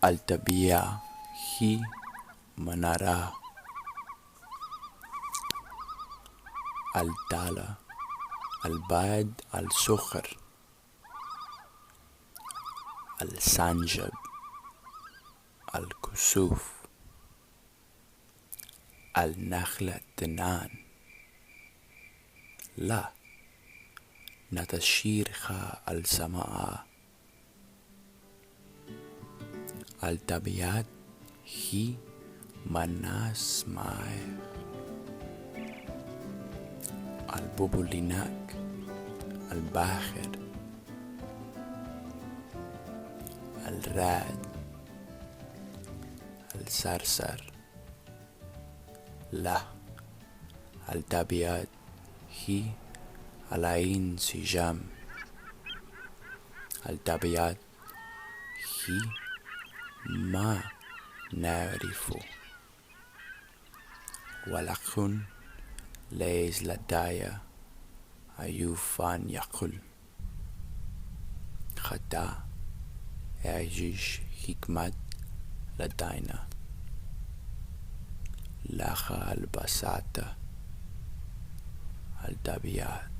الطبيعة هي ما نراه. التالى، البعد، الصخر، السنجب، الكسوف، النخلة تنان. لا نتشيرخ السماء. الطبيعة هي ما نسمع. البوبوليناك، البحر، الرعد، الصرصر. لا، الطبيعة هي الانسجام. الطبيعة هي ما نعرفه. ولكن ليس لدي أي فن يقول حتى يعيش حكمة لدينا. لها البساطة الطبيعة.